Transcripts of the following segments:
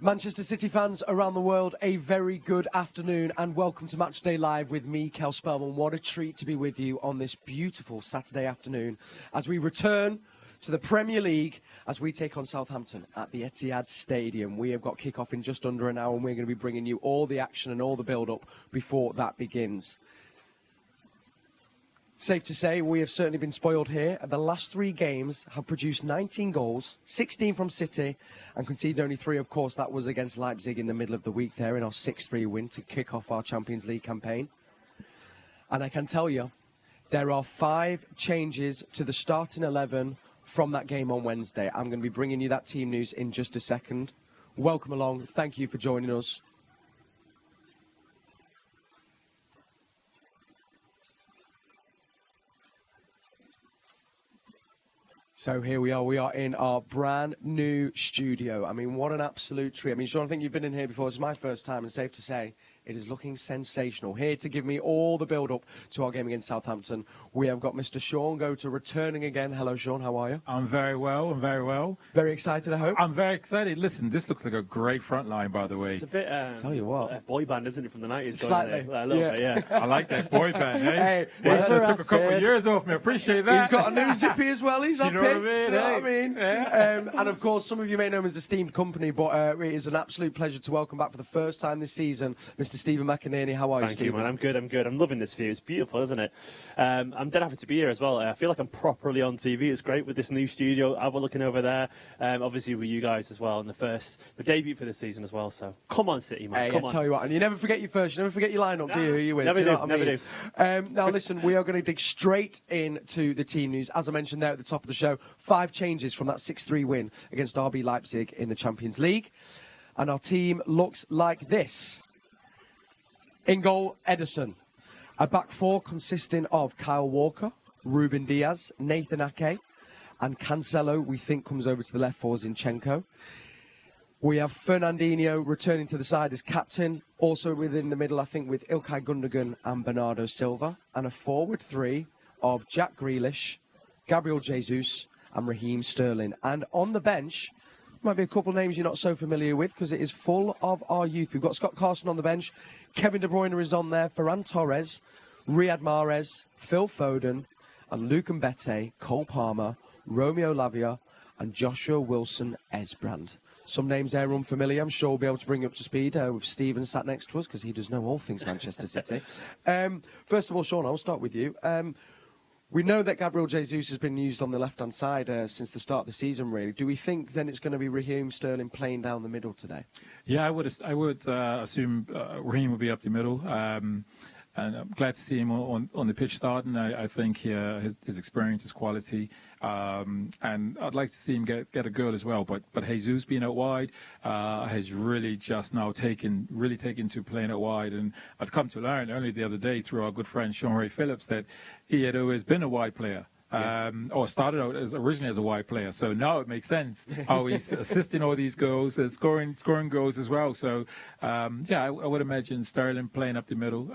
Manchester City fans around the world, a very good afternoon and welcome to Matchday Live with me, Cel Spellman. What a treat to be with you on this beautiful Saturday afternoon as we return to the Premier League as we take on Southampton at the Etihad Stadium. We have got kick-off in just under an hour and we're going to be bringing you all the action and all the build-up before that begins. Safe to say, we have certainly been spoiled here. The last 3 games have produced 19 goals, 16 from City, and conceded only 3. Of course, that was against Leipzig in the middle of the week there in our 6-3 win to kick off our Champions League campaign. And I can tell you, there are 5 changes to the starting 11 from that game on Wednesday. I'm going to be bringing you that team news in just a second. Welcome along. Thank you for joining us. So here we are in our brand new studio. I mean, what an absolute treat. I mean, Shaun, I think you've been in here before. It's my first time, and safe to say, it is looking sensational. Here to give me all the build-up to our game against Southampton, we have got Mr. Shaun Goater returning again. Hello, Shaun. How are you? I'm very well. Very excited, I hope? I'm very excited. Listen, this looks like a great front line, by the way. It's a bit, tell you what, a boy band, isn't it, from the 90s? Slightly. A little bit, yeah. I like that boy band, hey? Hey, It just took a couple of years off me. I appreciate that. He's got a new zippy as well. He's up You know here. what I mean? Do you know what I mean? Yeah. And of course, some of you may know him as esteemed company, but it is an absolute pleasure to welcome back for the first time this season, Mr. Stephen McInerney. How are you, Thank you, Stephen? man. I'm good. I'm loving this view. It's beautiful, isn't it? I'm dead happy to be here as well. I feel like I'm properly on TV. It's great with this new studio. We're looking over there. Obviously with you guys as well, and the debut for the season as well. So come on, City, man. Hey, come I on. tell you what, and you never forget your first. You never forget your lineup, do you? Who you with? Never do. You know do. what I Never mean? Now, listen, we are going to dig straight into the team news. As I mentioned there at the top of the show, 5 changes from that 6-3 win against RB Leipzig in the Champions League. And our team looks like this. In goal, Ederson. A back 4 consisting of Kyle Walker, Ruben Dias, Nathan Ake, and Cancelo, we think, comes over to the left for Zinchenko. We have Fernandinho returning to the side as captain. Also within the middle, I think, with Ilkay Gundogan and Bernardo Silva. And a forward 3 of Jack Grealish, Gabriel Jesus, and Raheem Sterling. And on the bench, might be a couple of names you're not so familiar with because it is full of our youth. We've got Scott Carson on the bench. Kevin De Bruyne is on there. Ferran Torres, Riyad Mahrez, Phil Foden, and Luke Mbete, Cole Palmer, Romeo Lavia, and Joshua Wilson Esbrand. Some names there are unfamiliar. I'm sure we'll be able to bring you up to speed with Stephen sat next to us because he does know all things Manchester City. First of all, Shaun, I'll start with you. We know that Gabriel Jesus has been used on the left-hand side since the start of the season, really. Do we think then it's going to be Raheem Sterling playing down the middle today? Yeah, I would assume Raheem will be up the middle. And I'm glad to see him on the pitch starting. I think his experience, his quality, and I'd like to see him get a goal as well. But Jesus being out wide has really just now taken to playing out wide. And I've come to learn only the other day through our good friend Shaun Ray Phillips that he had always been a wide player. Or started out originally as a wide player. So now it makes sense how he's assisting all these goals and scoring goals as well. So, I would imagine Sterling playing up the middle.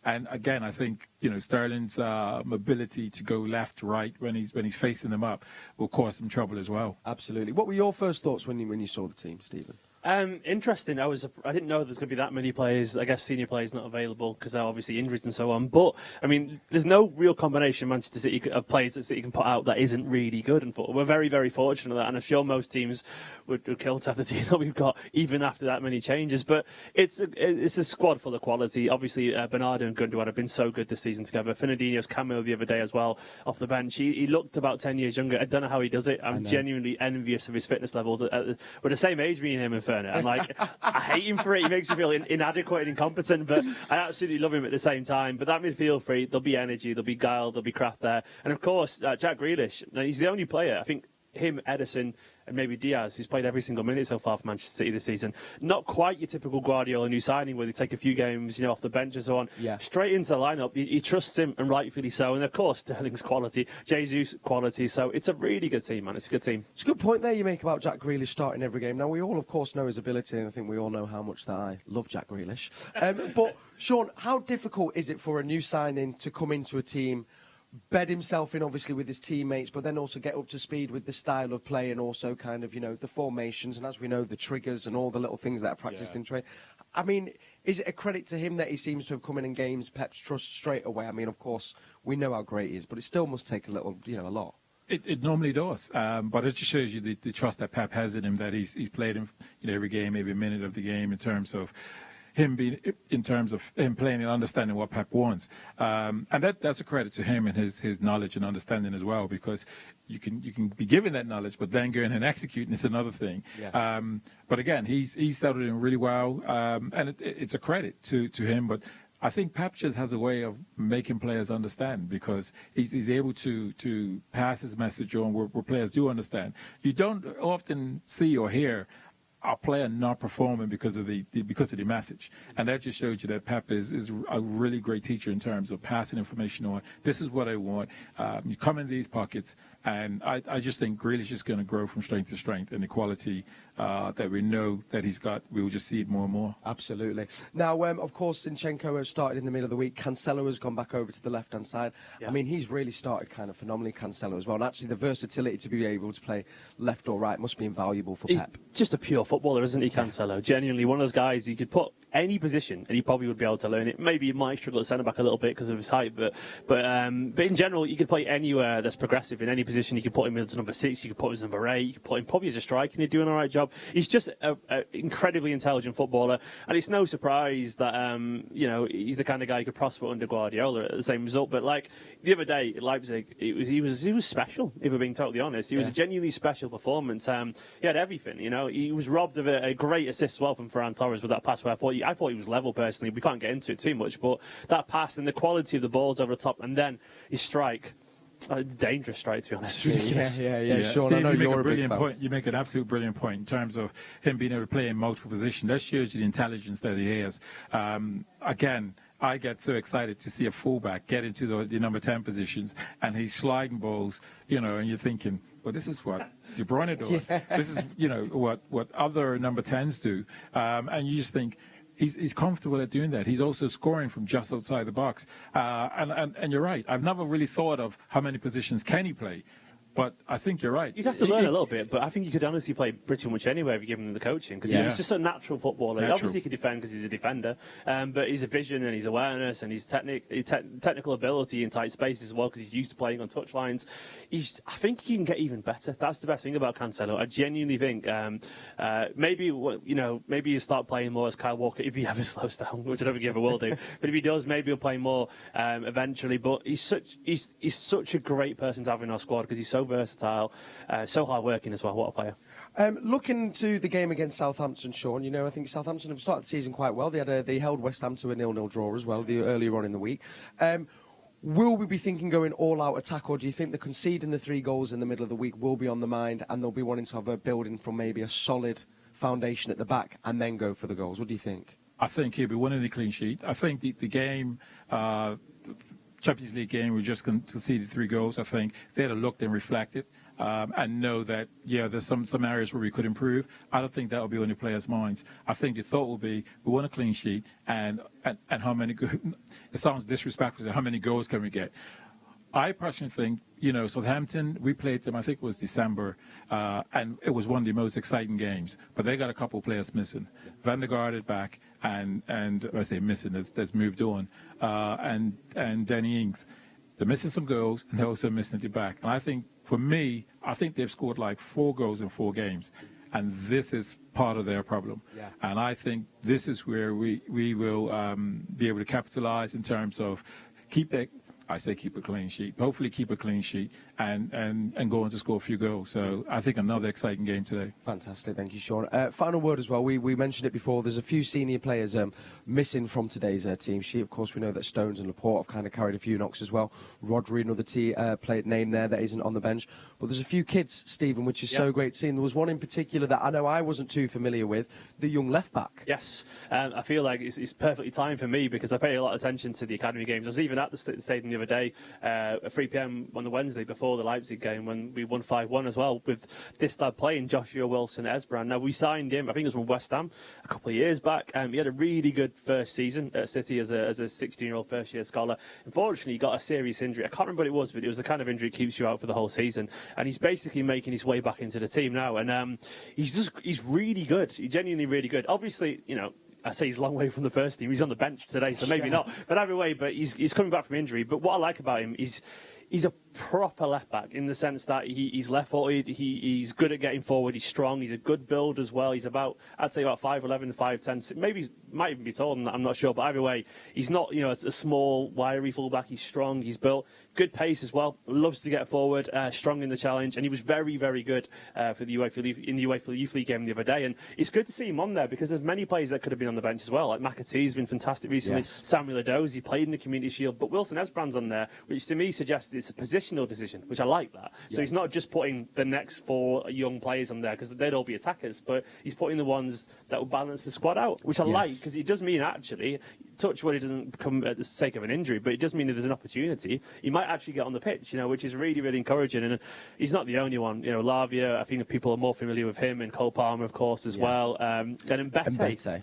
And again, I think, Sterling's mobility to go left, right when he's facing them up will cause some trouble as well. Absolutely. What were your first thoughts when you saw the team, Stephen? Interesting. I didn't know there's going to be that many players. I guess senior players not available because they're obviously injuries and so on. But I mean, there's no real combination Manchester City of players that City can put out that isn't really good. And we're very, very fortunate that. And I'm sure most teams would kill to have the team that we've got even after that many changes. But it's a squad full of quality. Obviously, Bernardo and Gundogan have been so good this season together. Fernandinho's cameo the other day as well off the bench. He looked about 10 years younger. I don't know how he does it. I'm genuinely envious of his fitness levels. We're the same age, me and him and Ferran. And I hate him for it. He makes me feel inadequate and incompetent, but I absolutely love him at the same time. But that midfield three, there'll be energy, there'll be guile, there'll be craft there. And of course, Jack Grealish, he's the only player, I think, him, Ederson, and maybe Diaz, who's played every single minute so far for Manchester City this season. Not quite your typical Guardiola new signing where they take a few games, off the bench and so on. Yeah. Straight into the lineup. He trusts him, and rightfully so. And of course, Sterling's quality, Jesus' quality. So it's a really good team, man. It's a good team. It's a good point there you make about Jack Grealish starting every game. Now, we all, of course, know his ability, and I think we all know how much that I love Jack Grealish. But, Shaun, how difficult is it for a new signing to come into a team bed himself in, obviously, with his teammates, but then also get up to speed with the style of play and also kind of, the formations and, as we know, the triggers and all the little things that are practiced in training. I mean, is it a credit to him that he seems to have come in and gained Pep's trust straight away? I mean, of course, we know how great he is, but it still must take a little, a lot. It normally does, but it just shows you the trust that Pep has in him, that he's played him, every game, every minute of the game, in terms of him playing and understanding what Pep wants, and that's a credit to him and his knowledge and understanding as well, because you can be given that knowledge, but then going and executing is another thing. Yeah. But again, he's settled in really well, and it's a credit to him, but I think Pep just has a way of making players understand, because he's able to pass his message on where players do understand. You don't often see or hear a player not performing because of the message, and that just showed you that Pep is a really great teacher in terms of passing information on. This is what I want. You come in these pockets, and I just think Grealish is going to grow from strength to strength, and the quality that we know that he's got, we will just see it more and more. Absolutely. Now, of course, Zinchenko has started in the middle of the week. Cancelo has gone back over to the left-hand side. Yeah. I mean, he's really started kind of phenomenally, Cancelo, as well. And actually, the versatility to be able to play left or right must be invaluable for Pep. Just a pure footballer, isn't he, Cancelo? Genuinely, one of those guys you could put any position and he probably would be able to learn it. Maybe he might struggle at centre-back a little bit because of his height, but in general, you could play anywhere that's progressive in any position. You could put him as number 6, you could put him as number 8, you could put him probably as a striker and he'd do an all right job. He's just an incredibly intelligent footballer, and it's no surprise that he's the kind of guy who could prosper under Guardiola at the same result. But like the other day at Leipzig, he was special, if we're being totally honest. He was a genuinely special performance. He had everything, he was robbed of a great assist as well from Ferran Torres with that pass where I thought he was level personally. We can't get into it too much, but that pass and the quality of the balls over the top, and then his strike. Dangerous strike, to be honest. Yeah. Shaun, Steve, I know you're a brilliant point. You make an absolute brilliant point in terms of him being able to play in multiple positions. That shows you the intelligence that he has. Again, I get so excited to see a fullback get into the number 10 positions, and he's sliding balls, and you're thinking, well, this is what De Bruyne does. Yeah. This is, what other number 10s do. And you just think, He's comfortable at doing that. He's also scoring from just outside the box. And you're right. I've never really thought of how many positions can he play. But I think you're right. You'd have to learn a little bit, but I think you could honestly play pretty much anywhere if you give him the coaching, because he's just a natural footballer. Obviously, he can defend because he's a defender, but his vision and his awareness and his technical ability in tight spaces as well, because he's used to playing on touchlines. I think he can get even better. That's the best thing about Cancelo. I genuinely think maybe you start playing more as Kyle Walker if he ever slows down, which I don't think he ever will do. But if he does, maybe he'll play more eventually. But he's such a great person to have in our squad, because he's so versatile, so hard-working as well. What a player. Looking to the game against Southampton, Shaun, I think Southampton have started the season quite well. They held West Ham to a 0-0 draw as well earlier on in the week. Will we be thinking going all-out attack, or do you think the conceding the 3 goals in the middle of the week will be on the mind, and they'll be wanting to have a building from maybe a solid foundation at the back and then go for the goals? What do you think? I think he'll be winning the clean sheet. I think the game... Champions League game, we just conceded 3 goals. I think they'd have looked and reflected and know that, there's some areas where we could improve. I don't think that will be on the players' minds. I think the thought will be, we want a clean sheet, and how many, it sounds disrespectful, how many goals can we get? I personally think, Southampton, we played them, I think it was December, and it was one of the most exciting games. But they got a couple of players missing. Van der Gaard is back, and I say missing, that's moved on, and Danny Ings. They're missing some goals, and they're also missing at the back. And I think, for me, they've scored like 4 goals in 4 games. And this is part of their problem. Yeah. And I think this is where we will be able to capitalize in terms of keep a clean sheet. Hopefully keep a clean sheet and go on to score a few goals. So I think another exciting game today. Fantastic. Thank you, Shaun. Final word as well. We mentioned it before. There's a few senior players missing from today's team sheet. Of course, we know that Stones and Laporte have kind of carried a few knocks as well. Rodri, another player name there that isn't on the bench. But there's a few kids, Stephen, which is so great seeing. There was one in particular that I know I wasn't too familiar with, the young left-back. Yes. I feel like it's perfectly timed for me, because I pay a lot of attention to the academy games. I was even at the stadium the other day at 3 p.m. on the Wednesday before the Leipzig game when we won 5-1 as well, with this lad playing, Joshua Wilson-Esbrand. Now, we signed him, I think it was from West Ham a couple of years back. He had a really good first season at City as a 16-year-old first-year scholar. Unfortunately, he got a serious injury. I can't remember what it was, but it was the kind of injury that keeps you out for the whole season. And he's basically making his way back into the team now. And he's really good. He's genuinely really good. Obviously, I say he's a long way from the first team. He's on the bench today, so maybe not. But either way, he's coming back from injury. But what I like about him is he's a proper left back in the sense that he's left-footed. He's good at getting forward. He's strong. He's a good build as well. He's I'd say about 5'11", 5'10". Maybe might even be taller than that. I'm not sure. But either way, he's not a small, wiry fullback. He's strong. He's built. Good pace as well. Loves to get forward. Strong in the challenge. And he was very, very good for the UEFA Youth League game the other day. And it's good to see him on there because there's many players that could have been on the bench as well. Like McAtee's been fantastic recently. Yes. Samuel Edozie played in the Community Shield. But Wilson-Esbrand's on there, which to me suggests it's a positional decision, which I like that. Yeah. So he's not just putting the next 4 young players on there because they'd all be attackers, but he's putting the ones that will balance the squad out, which I like because it does mean actually, touch wood, it doesn't come at the sake of an injury, but it does mean that there's an opportunity. He might actually get on the pitch, which is really, really encouraging. And he's not the only one. Lavia, I think people are more familiar with him, and Cole Palmer, of course, as well. And Mbete.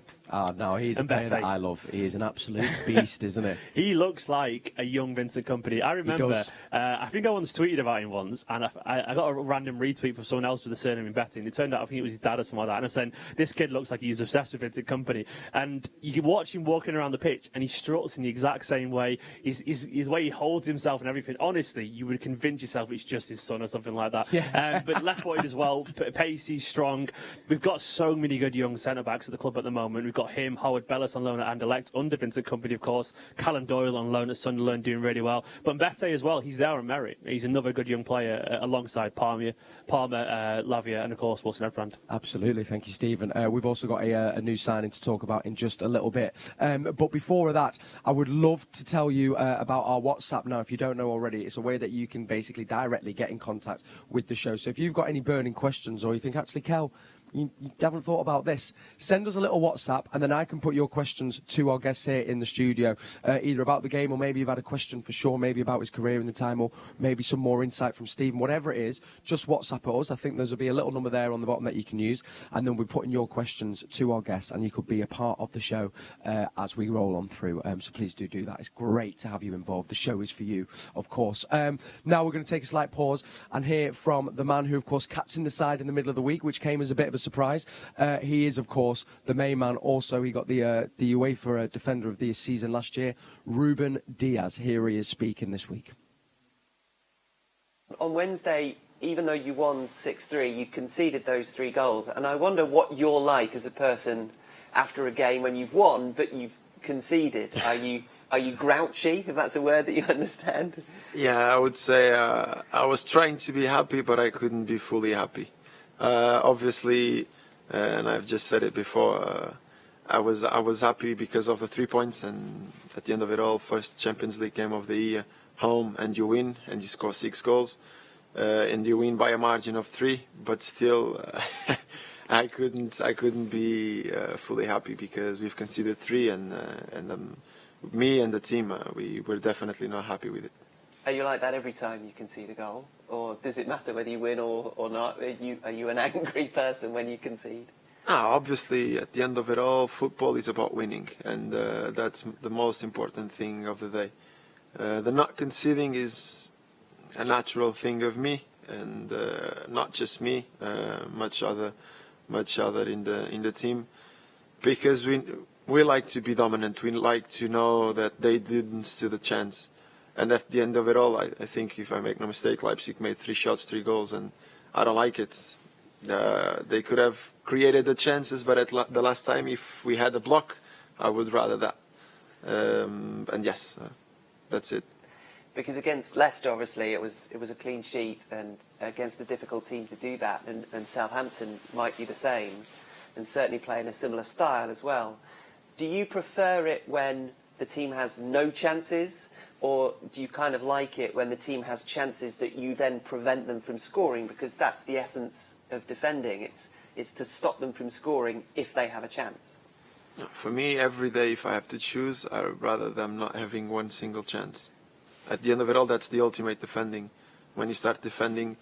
No, he's a player that I love. He is an absolute beast, isn't he? He looks like a young Vincent Kompany. I remember, I think I once tweeted about him once, and I got a random retweet from someone else with the surname Mbete, and it turned out I think it was his dad or something like that, and I said, this kid looks like he's obsessed with Vincent Kompany. And you can watch him walking around the pitch, and he struts in the exact same way. His way he holds himself and everything. Honestly, you would convince yourself it's just his son or something like that. Yeah. But left-footed as well, pacey, strong. We've got so many good young centre-backs at the club at the moment. We've got him, Howard Bellis on loan at Anderlecht, under Vincent Kompany, of course. Callum Doyle on loan at Sunderland, doing really well. But Mbete as well, he's there on merit. He's another good young player alongside Palmer, Lavia, and of course Wilson-Esbrand. Absolutely, thank you, Stephen. We've also got a new signing to talk about in just a little bit. But before that, I would love to tell you about our WhatsApp now. If you don't know already, it's a way that you can basically directly get in contact with the show. So if you've got any burning questions, or you think, actually, Kel, you haven't thought about this, send us a little WhatsApp, and then I can put your questions to our guests here in the studio, either about the game, or maybe you've had a question for Shaun, maybe about his career in the time, or maybe some more insight from Stephen. Whatever it is, just WhatsApp us. I think there'll be a little number there on the bottom that you can use, and then we're putting your questions to our guests, and you could be a part of the show as we roll on through. So please do that. It's great to have you involved. The show is for you, of course. Now we're going to take a slight pause and hear from the man who, of course, captained the side in the middle of the week, which came as a bit of a surprise. He is, of course, the main man. Also, he got the UEFA Defender of the Season last year, Ruben Dias. Here he is speaking this week. On Wednesday, even though you won 6-3, you conceded those 3 goals. And I wonder what you're like as a person after a game when you've won, but you've conceded. Are you grouchy, if that's a word that you understand? Yeah, I would say I was trying to be happy, but I couldn't be fully happy. Obviously, and I've just said it before, I was happy because of the 3 points, and at the end of it all, first Champions League game of the year, home, and you win, and you score 6 goals, and you win by a margin of 3. But still, I couldn't be fully happy because we've conceded 3, and me and the team, we were definitely not happy with it. Are you like that every time you concede a goal? Or does it matter whether you win or not? Are you an angry person when you concede? No, obviously, at the end of it all, football is about winning, and that's the most important thing of the day. The not conceding is a natural thing of me, and not just me, much other in the team, because we like to be dominant. We like to know that they didn't stood a chance. And at the end of it all, I think, if I make no mistake, Leipzig made 3 shots, 3 goals, and I don't like it. They could have created the chances, but at the last time, if we had a block, I would rather that. And yes, that's it. Because against Leicester, obviously, it was a clean sheet, and against a difficult team to do that, and Southampton might be the same, and certainly playing a similar style as well. Do you prefer it when the team has no chances, or do you kind of like it when the team has chances that you then prevent them from scoring? Because that's the essence of defending. It's to stop them from scoring if they have a chance. For me, every day, if I have to choose, I'd rather them not having one single chance. at the end of it all, that's the ultimate defending. When you start defending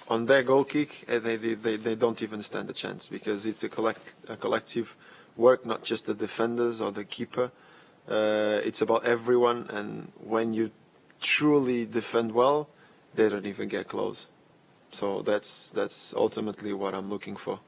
on their goal kick, they don't even stand a chance, because it's a collective work, not just the defenders or the keeper. It's about everyone, and when you truly defend well, they don't even get close. So that's ultimately what I'm looking for.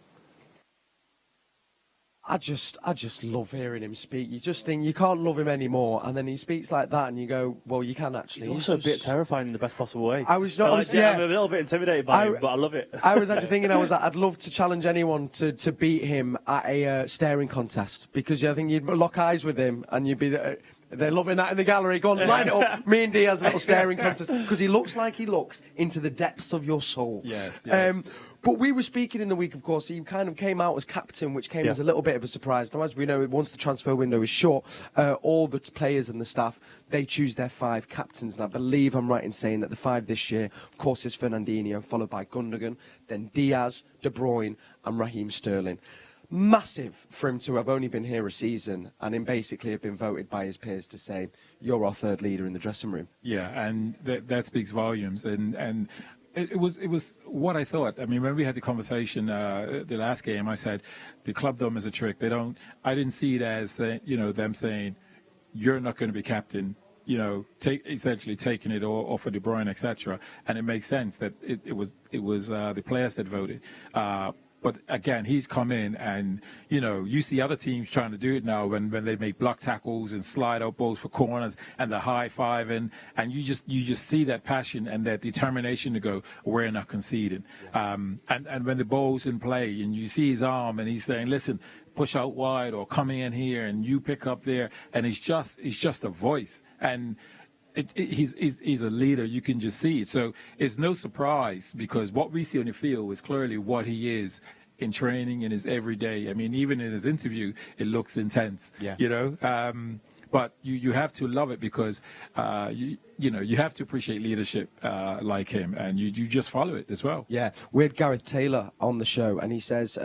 I just love hearing him speak. You just think you can't love him anymore, and then he speaks like that, and you go, well, you can actually. He's also a bit terrifying in the best possible way. I'm a little bit intimidated by him, but I love it. I was actually thinking, I'd love to challenge anyone to beat him at a staring contest, because I think you'd lock eyes with him, and you'd be. They're loving that in the gallery. Go on, line it up. Me and Diaz, a little staring contest, because he looks like he looks into the depths of your soul. Yes. But we were speaking in the week, of course, he kind of came out as captain, which came as a little bit of a surprise. Now, as we know, once the transfer window is shut, all the players and the staff, they choose their 5 captains. And I believe I'm right in saying that the 5 this year, of course, is Fernandinho, followed by Gundogan, then Diaz, De Bruyne and Raheem Sterling. Massive for him to have only been here a season and him basically have been voted by his peers to say, you're our third leader in the dressing room. Yeah, and that speaks volumes. And it was what I thought. I mean, when we had the conversation the last game, I said the club dumb is a trick. I didn't see it as them saying you're not going to be captain. Essentially taking it off of De Bruyne, etc. And it makes sense that it was the players that voted. But again, he's come in, and you see other teams trying to do it now when they make block tackles and slide out balls for corners and the high five, and you just see that passion and that determination to go, we're not conceding. And when the ball's in play and you see his arm and he's saying, listen, push out wide or coming in here and you pick up there, and he's just a voice. And he's a leader. You can just see it. So it's no surprise, because what we see on the field is clearly what he is in training, in his everyday. I mean, even in his interview, it looks intense. Yeah. But you have to love it, because you have to appreciate leadership like him, and you just follow it as well. Yeah, we had Gareth Taylor on the show, and he says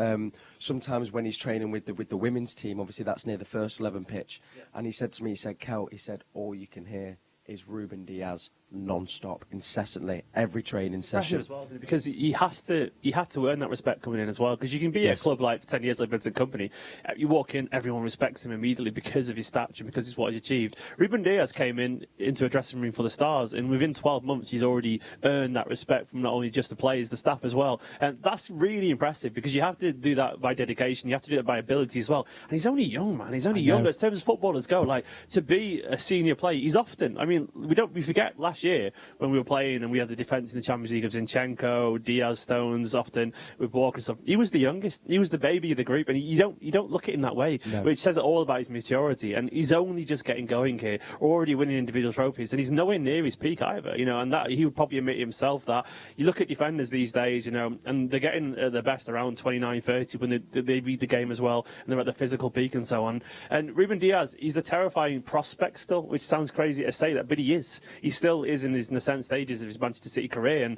sometimes when he's training with the women's team, obviously that's near the first 11 pitch, and he said to me, he said, Kel, all you can hear is Ruben Dias non-stop, incessantly, every training session. As well, because he had to earn that respect coming in as well. Because you can be at a club like for 10 years like Vincent Kompany, you walk in, everyone respects him immediately because of his stature, because it's what he's achieved. Ruben Dias came into a dressing room for the Stars, and within 12 months he's already earned that respect from not only just the players, the staff as well. And that's really impressive, because you have to do that by dedication, you have to do that by ability as well. And he's only young, man. He's only young. As terms of footballers go, like, to be a senior player, he's often. I mean, we forget last year when we were playing and we had the defence in the Champions League of Zinchenko, Diaz, Stones, often with Walker and stuff. He was the youngest. He was the baby of the group, and you don't look at him that way, which says all about his maturity. And he's only just getting going here, already winning individual trophies, and he's nowhere near his peak either. And that he would probably admit himself that you look at defenders these days, and they're getting the best around 29, 30 when they read the game as well, and they're at the physical peak and so on. And Ruben Dias, he's a terrifying prospect still, which sounds crazy to say that, but he is. He still is in the ascent stages of his Manchester City career, and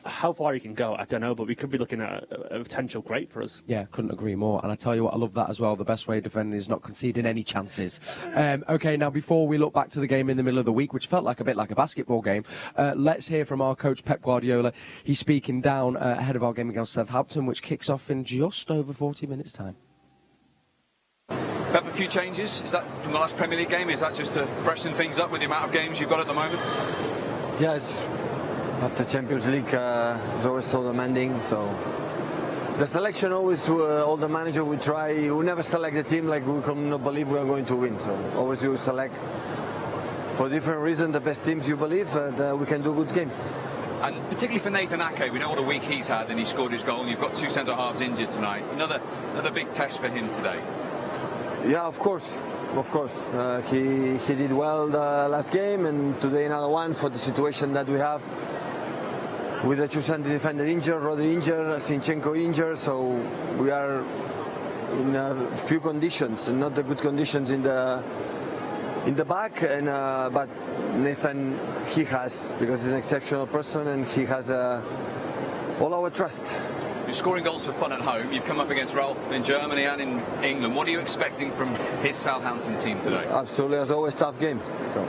how far he can go, I don't know, but we could be looking at a potential great for us. Yeah, couldn't agree more. And I tell you what, I love that as well. The best way of defending is not conceding any chances. Okay, now before we look back to the game in the middle of the week, which felt like a bit like a basketball game, let's hear from our coach Pep Guardiola. He's speaking down ahead of our game against Southampton, which kicks off in just over 40 minutes' time. Pep, a few changes. Is that from the last Premier League game? Is that just to freshen things up with the amount of games you've got at the moment? Yes, after Champions League it's always so demanding. So the selection always, all the manager we try. We never select the team like we cannot believe we are going to win. So always you select for different reasons the best teams you believe that we can do a good game. And particularly for Nathan Ake, we know what a week he's had, and he scored his goal. And you've got 2 centre halves injured tonight. Another big test for him today. Yeah, of course. He did well the last game, and today another one for the situation that we have with the 2 center defender injured, Rodri injured, Zinchenko injured. So we are in a few conditions, and not the good conditions in the back. And but Nathan, he has, because he's an exceptional person, and he has all our trust. You're scoring goals for fun at home. You've come up against Ralph in Germany and in England. What are you expecting from his Southampton team today? Absolutely, as always, tough game. So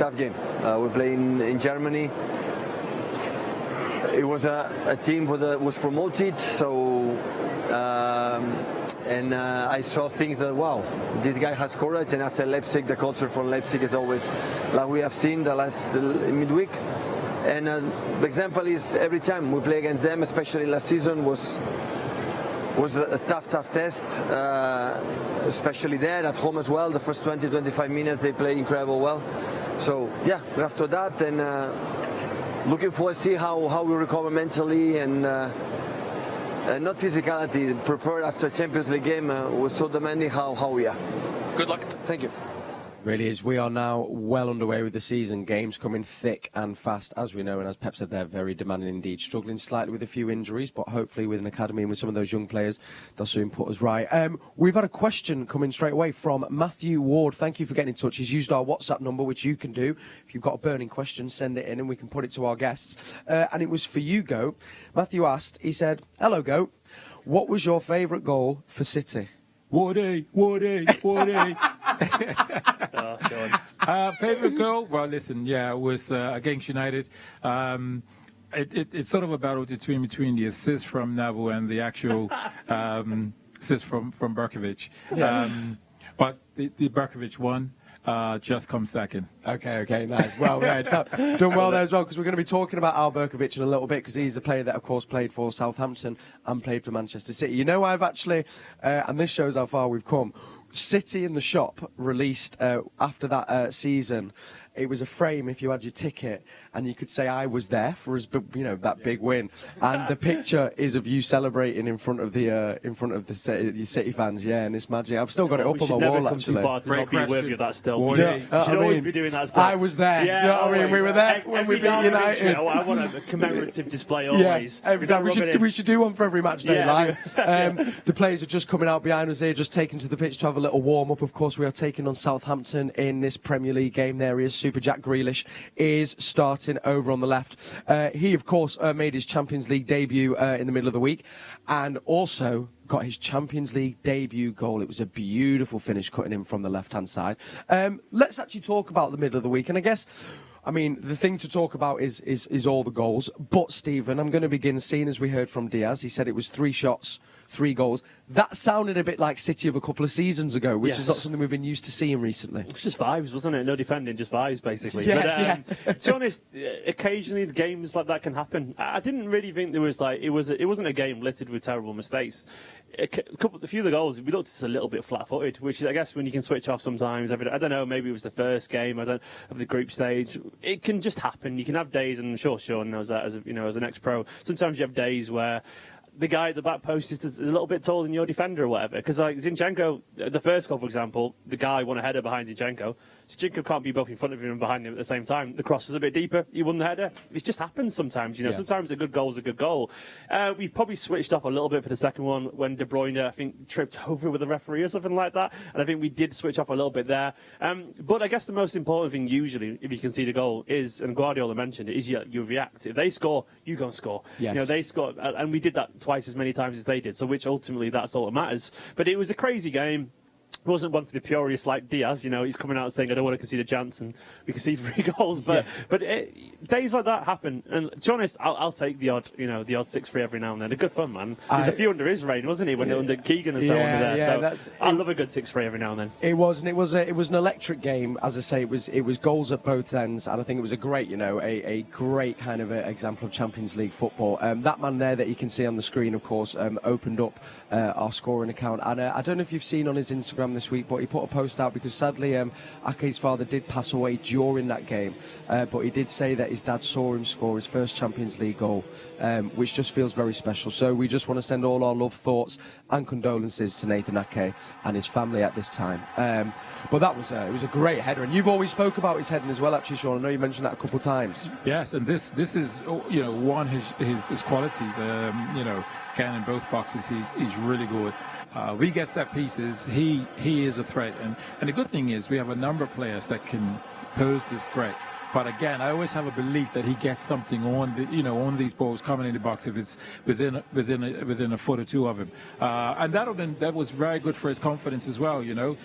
tough game. We played in Germany. It was a team that was promoted, so I saw things that, wow, this guy has courage. And after Leipzig, the culture for Leipzig is always like we have seen the last midweek. And the example is every time we play against them, especially last season, was a tough test, especially there at home as well. The first 20-25 minutes they play incredible well. So yeah, we have to adapt, and looking forward to see how we recover mentally and not physicality. Prepared after Champions League game was so demanding how we are. Good luck. Thank you. Really is. We are now well underway with the season. Games coming thick and fast, as we know, and as Pep said, they're very demanding indeed. Struggling slightly with a few injuries, but hopefully with an academy and with some of those young players, they'll soon put us right. We've had a question coming straight away from Matthew Ward. Thank you for getting in touch. He's used our WhatsApp number, which you can do. If you've got a burning question, send it in and we can put it to our guests. And it was for you, Goat. Matthew asked, he said, "Hello, Goat. What was your favourite goal for City?" Woody. Oh, Shaun. Favorite goal? Well, listen, it was against United. It's sort of a battle between the assist from Nabu and the actual assist from Berkovic. But the Berkovic one just comes second. Okay, nice. Well, done well there as well, because we're going to be talking about Al Berkovic in a little bit, because he's a player that, of course, played for Southampton and played for Manchester City. You know, I've actually, and this shows how far we've come, City in the Shop released after that season. It was a frame if you had your ticket, and you could say I was there for us, that big win. And the picture is of you celebrating in front of the City fans. Yeah, and it's magic. I've still got it up on my wall. Actually, too far to not be worthy of that still. Well, You should always be doing that still. I was there. Yeah, you know what I mean? We were there when we beat United. I want a commemorative display always. Yeah, every time. We should do one for every match day live. The players are just coming out behind us here, just taking to the pitch to have a little warm up. Of course, we are taking on Southampton in this Premier League game. There he is. Super Jack Grealish is starting over on the left. He, of course, made his Champions League debut in the middle of the week, and also got his Champions League debut goal. It was a beautiful finish, cutting in from the left-hand side. Let's actually talk about the middle of the week, and I guess, the thing to talk about is all the goals. But, Stephen, I'm going to begin, seeing as we heard from Diaz, he said it was 3 shots, 3 goals. That sounded a bit like City of a couple of seasons ago, which is not something we've been used to seeing recently. It was just vibes, wasn't it? No defending, just vibes, basically. Yeah, but, to be honest, occasionally games like that can happen. I didn't really think there was it wasn't a game littered with terrible mistakes. A few of the goals, we looked just a little bit flat-footed, which is, I guess, when you can switch off sometimes. I don't know, maybe it was the first game of the group stage. It can just happen. You can have days, and I'm sure Shaun knows that as an ex-pro. Sometimes you have days where the guy at the back post is a little bit taller than your defender or whatever. Because Zinchenko, the first goal, for example, the guy won a header behind Zinchenko. Zinchenko can't be both in front of him and behind him at the same time. The cross was a bit deeper. He won the header. It just happens sometimes, Sometimes a good goal is a good goal. We probably switched off a little bit for the second one when De Bruyne, I think, tripped over with the referee or something like that. And I think we did switch off a little bit there. But I guess the most important thing usually, if you concede a goal, is, and Guardiola mentioned it, is you react. If they score, you go and score. Yes. They score, and we did that twice as many times as they did, so which ultimately that's all that matters. But it was a crazy game. It wasn't one for the purists like Diaz, he's coming out saying, I don't want to concede a chance, and we concede 3 goals. But days like that happen. And to be honest, I'll take the odd 6-3 every now and then. They're good fun, man. There's a few under his reign, wasn't he? When under Keegan and so on there. Yeah, so I love a good 6-3 every now and then. It was, and it was an electric game. As I say, it was goals at both ends, and I think it was a great, a great kind of example of Champions League football. That man there that you can see on the screen, of course, opened up our scoring account, and I don't know if you've seen on his Instagram this week, but he put a post out because sadly Ake's father did pass away during that game, but he did say that his dad saw him score his first Champions League goal, which just feels very special. So we just want to send all our love, thoughts and condolences to Nathan Ake and his family at this time. But that was it was a great header, and you've always spoke about his heading as well, actually, Shaun. I know you mentioned that a couple of times. Yes, and this is one his qualities. Again, in both boxes, he's really good. We get set pieces. He is a threat, and the good thing is we have a number of players that can pose this threat But again, I always have a belief that he gets something on these balls coming in the box if it's within a foot or two of him. And that was very good for his confidence as well.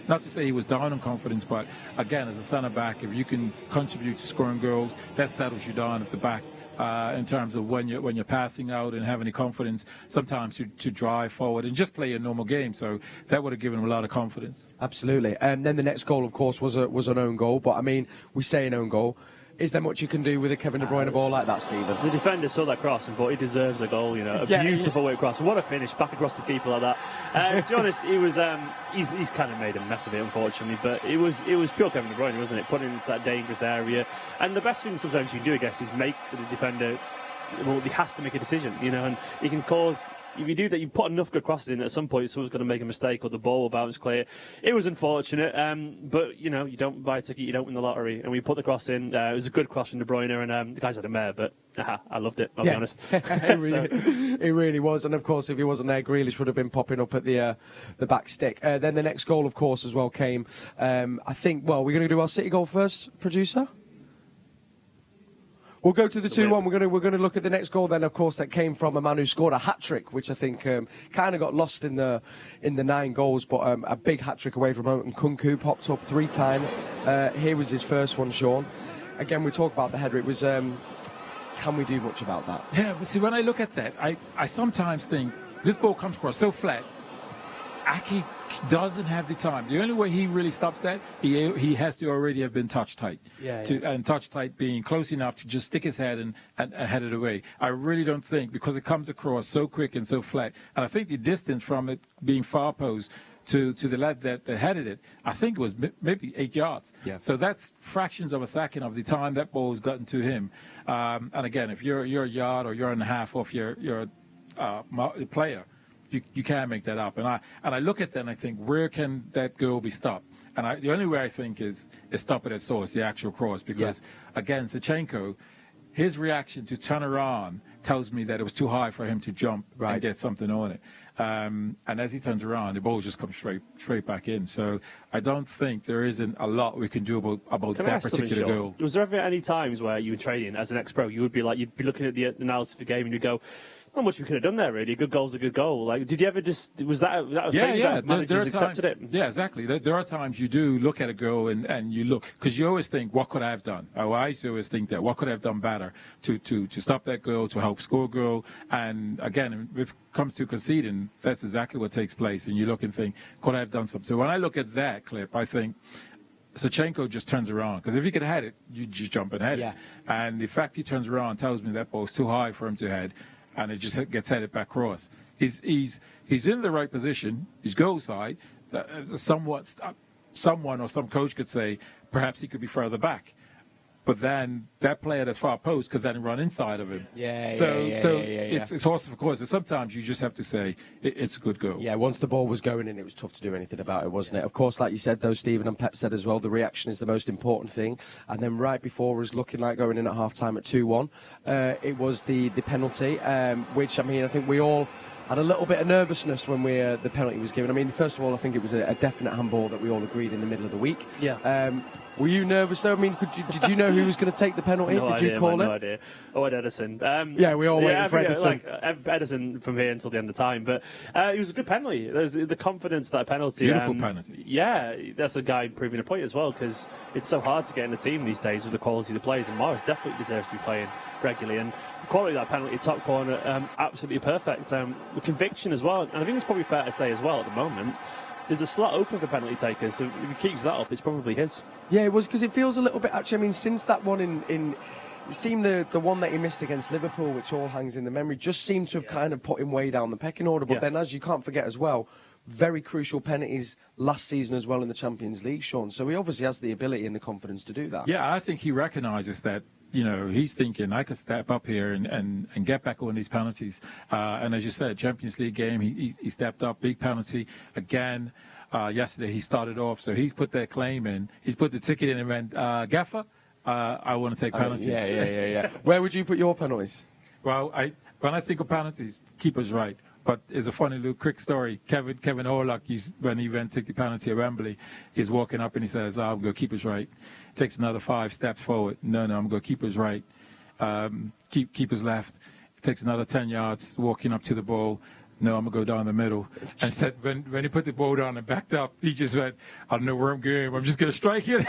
Not to say he was down on confidence, but again, as a centre back, if you can contribute to scoring goals, that settles you down at the back. In terms of when you're passing out and having the confidence, sometimes to drive forward and just play a normal game. So that would have given him a lot of confidence. Absolutely. And then the next goal, of course, was an own goal. But I mean, we say an own goal. Is there much you can do with a Kevin De Bruyne ball like that, Stephen? The defender saw that cross and thought he deserves a goal. A beautiful way across. What a finish, back across the keeper like that. To be honest, he was he's kind of made a mess of it, unfortunately. But it was pure Kevin De Bruyne, wasn't it? Putting into that dangerous area. And the best thing sometimes you can do, I guess, is make the defender. Well, he has to make a decision, and he can cause. If you do that, you put enough good crosses in, at some point someone's going to make a mistake or the ball will bounce clear. It was unfortunate, but, you don't buy a ticket, you don't win the lottery. And we put the cross in. It was a good cross from De Bruyne, and the guys had a mare, but I loved it, I'll be honest. It really was. And, of course, if he wasn't there, Grealish would have been popping up at the back stick. Then the next goal, of course, as well came. I think, we're going to do our City goal first, producer? We'll go to the 2-1. We're going to look at the next goal then, of course, that came from a man who scored a hat-trick, which I think kind of got lost in the 9 goals, but a big hat-trick away from home. And Kunku popped up 3 times. Here was his first one, Shaun. Again, we talk about the header. It was, can we do much about that? Yeah, but see, when I look at that, I sometimes think this ball comes across so flat. Aki doesn't have the time. The only way he really stops that, he has to already have been touch tight. And touch tight being close enough to just stick his head and head it away. I really don't think, because it comes across so quick and so flat. And I think the distance from it being far post to the lad that headed it, I think it was maybe 8 yards. Yeah. So that's fractions of a second of the time that ball has gotten to him. And again, if you're a yard or yard and a half off your player, you can't make that up. And I look at that and I think, where can that goal be stopped? And the only way I think is stop it at source, the actual cross, because again, Zinchenko, his reaction to turn around tells me that it was too high for him to jump and get something on it. And as he turns around, the ball just comes straight back in. So I don't think there isn't a lot we can do about that particular goal. Was there ever any times where you were training as an ex-pro, you'd be looking at the analysis of the game and you'd go, not much we could have done there, really. A good goal's a good goal. Like, did you ever was that a thing that managers accepted it? Yeah, exactly. There are times you do look at a goal and you look, because you always think, what could I have done? I used to always think that, what could I have done better to stop that goal, to help score a goal? And again, if it comes to conceding, that's exactly what takes place. And you look and think, could I have done something? So when I look at that clip, I think Zinchenko just turns around, because if he could have had it, you just jump and head it. And the fact he turns around tells me that ball's too high for him to head. And it just gets headed back across. He's in the right position. He's goal side. Someone or some coach could say perhaps he could be further back, but then that player that's far post could then run inside of him. It's horse for course. And sometimes you just have to say it's a good goal. Yeah, once the ball was going in, it was tough to do anything about it, wasn't it? Of course, like you said, though, Stephen, and Pep said as well, the reaction is the most important thing. And then right before us looking like going in at half-time at 2-1, it was the penalty, which, I mean, I think we all had a little bit of nervousness when the penalty was given. I mean, first of all, I think it was a definite handball that we all agreed in the middle of the week. Yeah. Were you nervous, though? I mean, did you know who was going to take the penalty? Did you call it? No idea. Oh, Ederson. We all waited for Ederson. Ederson from here until the end of time. But it was a good penalty. There's the confidence that penalty. Beautiful penalty. Yeah, that's a guy proving a point as well, because it's so hard to get in the team these days with the quality of the players. And Mahrez definitely deserves to be playing regularly. And the quality of that penalty, top corner, absolutely perfect. With conviction as well. And I think it's probably fair to say as well at the moment, there's a slot open for penalty takers, so if he keeps that up, it's probably his. Yeah, it was, because it feels a little bit, actually, I mean, since that one it seemed the one that he missed against Liverpool, which all hangs in the memory, just seemed to have kind of put him way down the pecking order. But then, as you can't forget as well, very crucial penalties last season as well in the Champions League, Shaun. So he obviously has the ability and the confidence to do that. Yeah, I think he recognises that. He's thinking, I could step up here and get back on these penalties. And as you said, Champions League game, he stepped up, big penalty. Again, yesterday he started off, so he's put that claim in. He's put the ticket in and went, Gaffer, I want to take penalties. Yeah. Where would you put your penalties? Well, when I think of penalties, keeper's right. But it's a funny little quick story. Kevin Orlock, when he went to take the penalty at Wembley, he's walking up and he says, I'm going to keep us right. Takes another 5 steps forward. No, I'm going to keep us right. Keep us left. Takes another 10 yards, walking up to the ball. No, I'm going to go down the middle. And said when he put the ball down and backed up, he just went, I don't know where I'm going. I'm just going to strike it.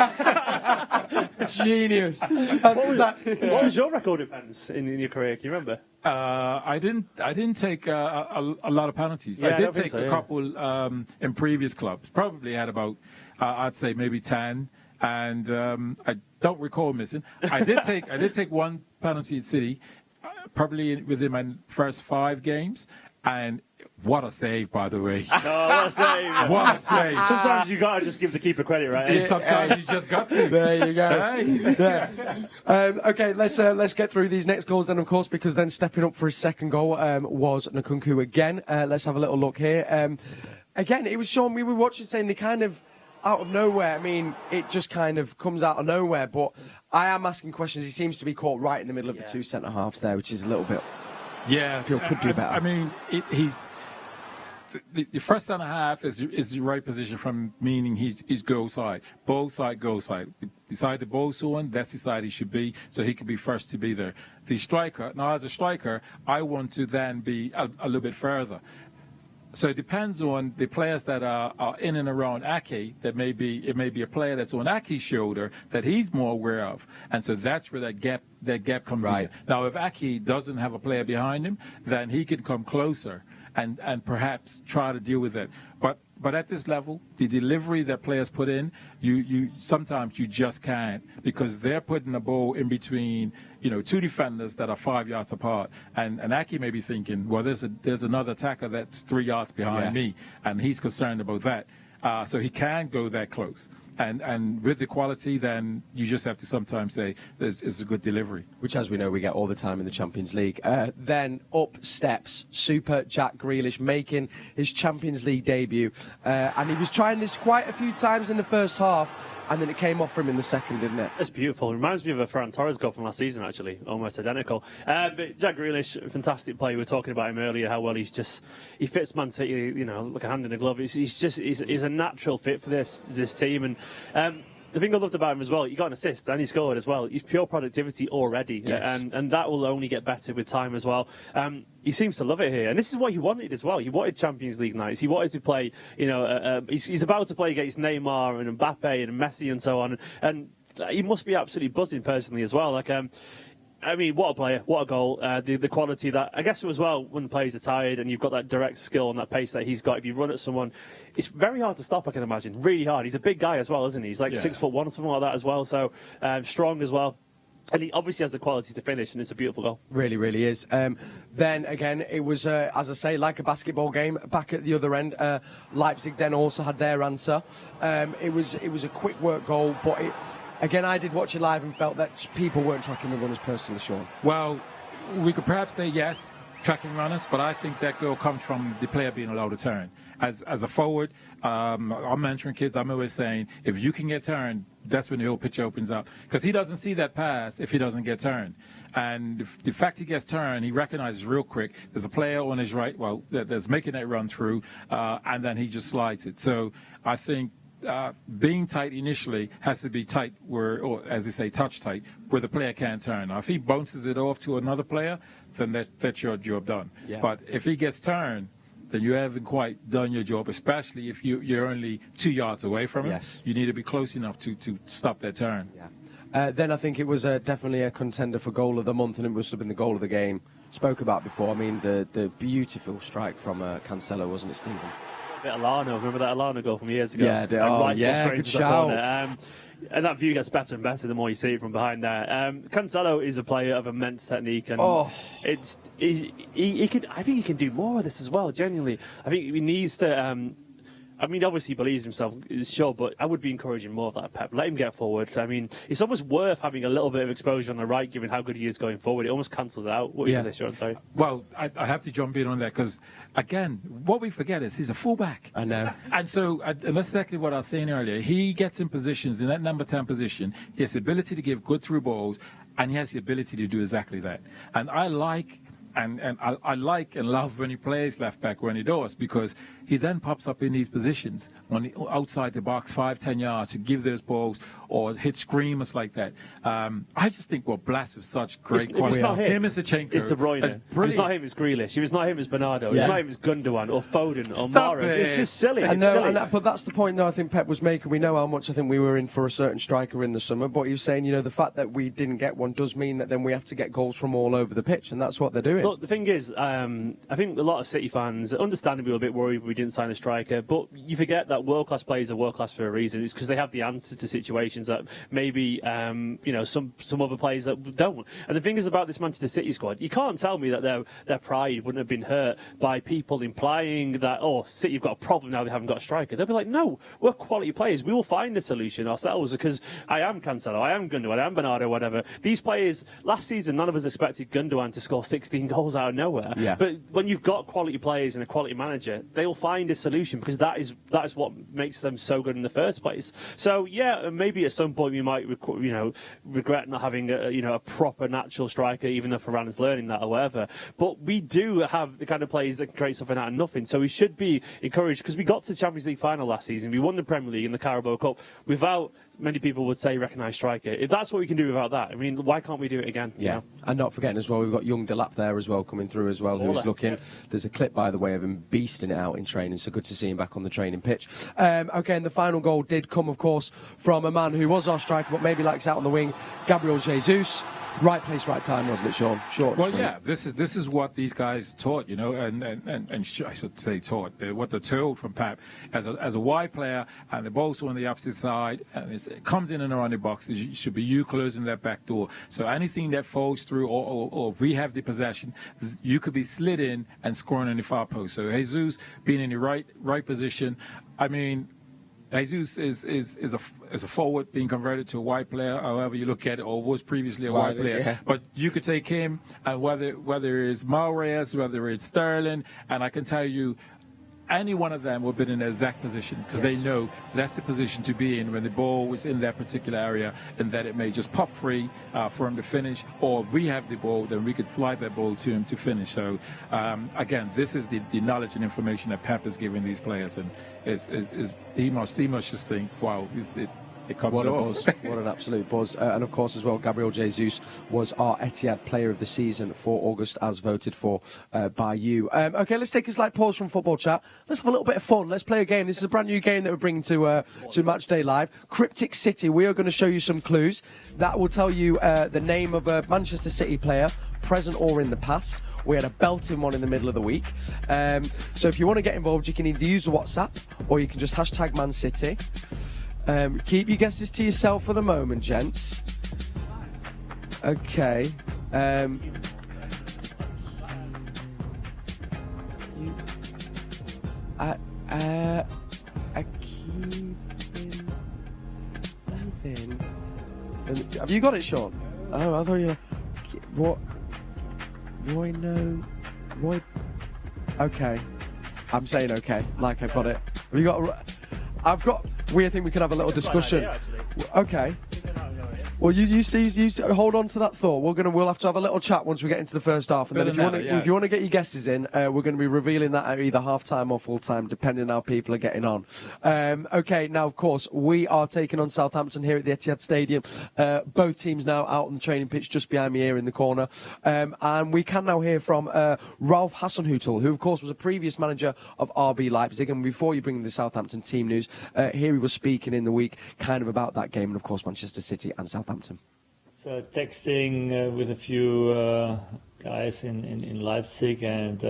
Genius. What was your record in pens in your career? Can you remember? I didn't take a lot of penalties. Yeah, I did take so, a couple in previous clubs. Probably had about, I'd say maybe 10. And I don't recall missing. I did take one penalty at City, probably within my first 5 games. And what a save, by the way. Oh, what a save. What a save. Sometimes you got to just give the keeper credit, right? Yeah, sometimes you just got to. There you go. Hey. Yeah. Okay, let's get through these next goals then, of course, because then stepping up for his second goal was Nkunku again. Let's have a little look here. Again, it was Shaun, we were watching saying they kind of out of nowhere. I mean, it just kind of comes out of nowhere, but I am asking questions. He seems to be caught right in the middle of the 2 centre-halves there, which is a little bit... Yeah, I feel could do better. I mean, he's the first centre half is the right position from meaning he's goal side, ball side, goal side. Beside the ball zone, that's the side he should be, so he could be first to be there. The striker, now as a striker, I want to then be a little bit further. So it depends on the players that are in and around Ake. It may be a player that's on Ake's shoulder that he's more aware of, and so that's where that gap comes in. Now, if Ake doesn't have a player behind him, then he can come closer and perhaps try to deal with it. But at this level, the delivery that players put in, you sometimes you just can't, because they're putting the ball in between, 2 defenders that are 5 yards apart, and Ake may be thinking, well, there's another attacker that's 3 yards behind me, and he's concerned about that, so he can't go that close. And with the quality, then you just have to sometimes say it's a good delivery. Which, as we know, we get all the time in the Champions League. Then up steps Super Jack Grealish, making his Champions League debut. And he was trying this quite a few times in the first half, and then it came off for him in the second, didn't it? It's beautiful. It reminds me of a Ferran Torres goal from last season, actually. Almost identical. But Jack Grealish, fantastic player. We were talking about him earlier, how well he fits Man City, like a hand in a glove. He's a natural fit for this team. And the thing I loved about him as well, he got an assist and he scored as well. He's pure productivity already, and that will only get better with time as well. He seems to love it here, and this is what he wanted as well. He wanted Champions League nights. He wanted to play, he's about to play against Neymar and Mbappe and Messi and so on, and he must be absolutely buzzing personally as well. I mean, what a player, what a goal. The quality that, I guess as well, when the players are tired and you've got that direct skill and that pace that he's got, if you run at someone, it's very hard to stop, I can imagine. Really hard. He's a big guy as well, isn't he? He's like 6'1" or something like that as well, so strong as well. And he obviously has the quality to finish, and it's a beautiful goal. Really, really is. Then, again, it was, as I say, like a basketball game. Back at the other end, Leipzig then also had their answer. It was a quick work goal, but again, I did watch it live and felt that people weren't tracking the runners personally, Shaun. Well, we could perhaps say yes, tracking runners, but I think that goal comes from the player being allowed to turn. As a forward, I'm mentoring kids, I'm always saying, if you can get turned, that's when the whole pitch opens up. Because he doesn't see that pass if he doesn't get turned. And the fact he gets turned, he recognizes real quick, there's a player on his right, that's making that run through, and then he just slides it. So I think being tight initially has to be tight or as they say, touch tight, where the player can't turn. Now, if he bounces it off to another player, then that's your job done. Yeah. But if he gets turned, then you haven't quite done your job, especially if you're only 2 yards away from him. Yes. You need to be close enough to stop that turn. Yeah. Then I think it was definitely a contender for goal of the month, and it must have been the goal of the game. Spoke about before. I mean, the beautiful strike from Cancelo, wasn't it, Stephen? A bit of Lana. Remember that Lana goal from years ago? Yeah, good shout. And that view gets better and better the more you see it from behind there. Cancelo is a player of immense technique, and he can. I think he can do more of this as well. Genuinely, I think he needs to. I mean, obviously he believes himself, sure, but I would be encouraging more of that, Pep. Let him get forward. I mean, it's almost worth having a little bit of exposure on the right, given how good he is going forward. It almost cancels it out. What are you going to say, Shaun? Sorry. Well, I have to jump in on that because, again, what we forget is he's a fullback. I know. And so, and that's exactly what I was saying earlier. He gets in positions, in that number 10 position. He has the ability to give good through balls, and he has the ability to do exactly that. And I like And I like and love when he plays left back when he does, because he then pops up in these positions outside the box, 5-10 yards, to give those balls or hit screamers like that. I just think we're blessed with such great quality. If it's not him, as Zinchenko, it's De Bruyne. If it's not him, it's Grealish. If it's not him, it's Bernardo. If it's not him, it's Gundogan or Foden or Mahrez. It's just silly. It's silly. But that's the point, though, I think Pep was making. We know how much I think we were in for a certain striker in the summer, but he was saying, the fact that we didn't get one does mean that then we have to get goals from all over the pitch, and that's what they're doing. Look, the thing is, I think a lot of City fans, understandably, were a bit worried we didn't sign a striker, but you forget that world-class players are world-class for a reason. It's because they have the answers to situations that maybe some other players that don't. And the thing is about this Manchester City squad, you can't tell me that their pride wouldn't have been hurt by people implying that, City have got a problem now they haven't got a striker. They'll be like, no, we're quality players. We will find a solution ourselves, because I am Cancelo, I am Gundogan, I am Bernardo, whatever. These players, last season, none of us expected Gundogan to score 16 goals out of nowhere. Yeah. But when you've got quality players and a quality manager, they'll find a solution, because that is what makes them so good in the first place. So yeah, maybe at some point we might regret not having a proper natural striker, even though Ferran's learning that or whatever. But we do have the kind of players that can create something out of nothing. So we should be encouraged, because we got to the Champions League final last season. We won the Premier League and the Carabao Cup without, many people would say, recognised striker. If that's what we can do without that, I mean, why can't we do it again? Yeah, and not forgetting as well, we've got young Delap there as well coming through as well, who's looking. There's a clip, by the way, of him beasting it out in training, so good to see him back on the training pitch. Okay, and the final goal did come, of course, from a man who was our striker, but maybe likes out on the wing, Gabriel Jesus. Right place, right time, wasn't it, Shaun? Short. Well, yeah, this is what these guys taught, and I should say taught, what they're told from Pep. As a wide player, and the ball's on the opposite side, and it comes in and around the box, it should be you closing that back door. So anything that falls through, or if we have the possession, you could be slid in and scoring on the far post. So Jesus being in the right position, I mean, Jesus is a forward being converted to a wide player, however you look at it, or was previously a wide player. Yeah. But you could take him, and whether it's Mahrez, whether it's Sterling, and I can tell you, any one of them would have been in the exact position, because they know that's the position to be in when the ball was in that particular area, and that it may just pop free for him to finish, or if we have the ball, then we could slide that ball to him to finish. So again, this is the knowledge and information that Pep is giving these players, and he must just think, wow, it comes what a off. buzz. What an absolute buzz. And of course as well, Gabriel Jesus was our Etihad Player of the Season for August, as voted for by you. Okay, let's take a slight pause from football chat. Let's have a little bit of fun. Let's play a game. This is a brand new game that we're bringing to Matchday Live. Cryptic City. We are going to show you some clues that will tell you the name of a Manchester City player, present or in the past. We had a belting one in the middle of the week. So if you want to get involved, you can either use the WhatsApp, or you can just hashtag Man City. Keep your guesses to yourself for the moment, gents. Okay. Have you got it, Shaun? Oh, I thought you were... What? Roy, no... Roy... Okay. I'm saying okay, like I've got it. Have you got... I've got... I think we could have a little discussion. Okay. Well, you hold on to that thought. We'll have to have a little chat once we get into the first half, and then if you want to get your guesses in, we're going to be revealing that at either half time or full time, depending on how people are getting on. Okay, now of course we are taking on Southampton here at the Etihad Stadium. Both teams now out on the training pitch, just behind me here in the corner, and we can now hear from Ralph Hasenhüttl, who of course was a previous manager of RB Leipzig. And before you bring the Southampton team news, here he was speaking in the week, kind of about that game, and of course Manchester City and Southampton. So texting with a few guys in Leipzig, and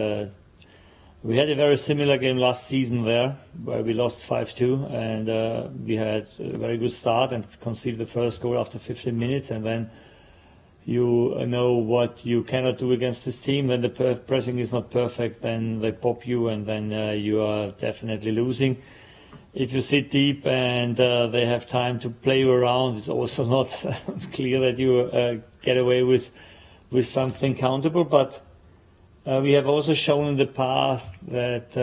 we had a very similar game last season there, where we lost 5-2, and we had a very good start and conceded the first goal after 15 minutes, and then you know what you cannot do against this team. When the pressing is not perfect, then they pop you, and then you are definitely losing. If you sit deep and they have time to play you around, it's also not clear that you get away with something countable. But we have also shown in the past that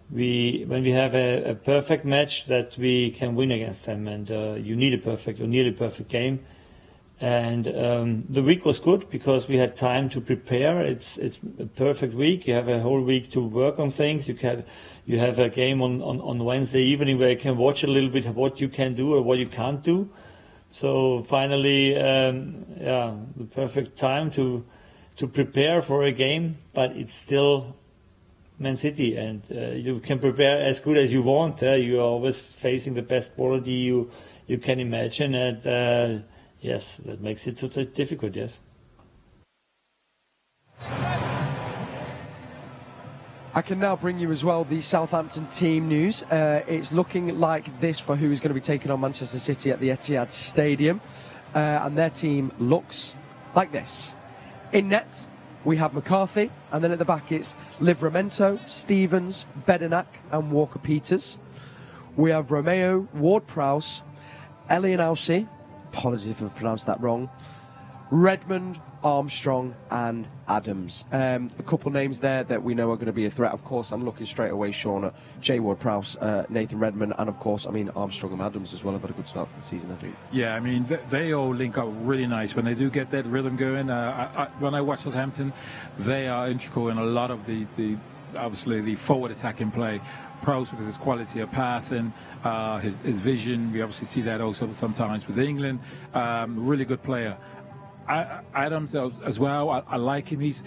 when we have a perfect match, that we can win against them. And you need a perfect or nearly perfect game. And the week was good because we had time to prepare. It's a perfect week. You have a whole week to work on things. You have a game on Wednesday evening where you can watch a little bit of what you can do or what you can't do. So finally, the perfect time to prepare for a game, but it's still Man City, and you can prepare as good as you want. You are always facing the best quality you can imagine, and yes, that makes it so difficult. Yes. I can now bring you as well the Southampton team news. It's looking like this for who is going to be taking on Manchester City at the Etihad Stadium. And their team looks like this. In net, we have McCarthy, and then at the back it's Livramento, Stevens, Bedenak and Walker-Peters. We have Romeo, Ward-Prowse, Elianowski, apologies if I pronounced that wrong, Redmond, Armstrong and Adams. A couple names there that we know are going to be a threat. Of course, I'm looking straight away, Shaun, at J. Ward-Prowse, Nathan Redmond, and of course, Armstrong and Adams as well have had a good start to the season, I think. Yeah, they all link up really nice when they do get that rhythm going. When I watch Southampton, they are integral in a lot of the obviously the forward attacking play. Prowse with his quality of passing, his vision. We obviously see that also sometimes with England. Really good player. Adams as well. I like him. He's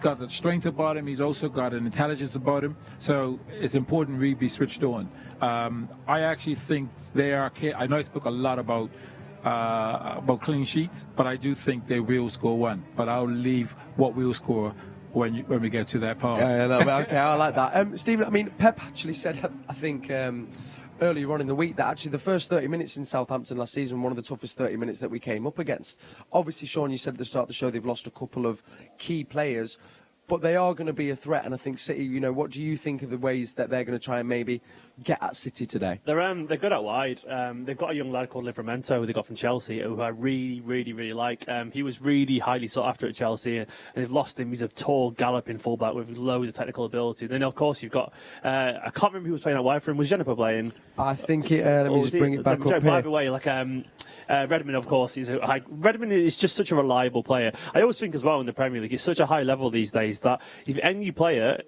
got the strength about him. He's also got an intelligence about him. So it's important we be switched on. I actually think they are. I know I spoke a lot about clean sheets, but I do think they will score one. But I'll leave what we'll score when we get to that part. Okay, I like that. Stephen, Pep actually said, I think. Earlier on in the week, that actually the first 30 minutes in Southampton last season, one of the toughest 30 minutes that we came up against. Obviously, Shaun, you said at the start of the show they've lost a couple of key players, but they are going to be a threat. And I think City, what do you think of the ways that they're going to try and maybe get at City today? They're good out wide. They've got a young lad called Livramento who they got from Chelsea, who I really, really, really like. He was really highly sought after at Chelsea, and they've lost him. He's a tall, galloping fullback with loads of technical ability. Then, of course, you've got I can't remember who was playing out wide for him. Was Jennifer playing? I think let me just bring it back up here. By the way, Redmond, of course, Redmond is just such a reliable player. I always think as well in the Premier League, it's such a high level these days that if any player,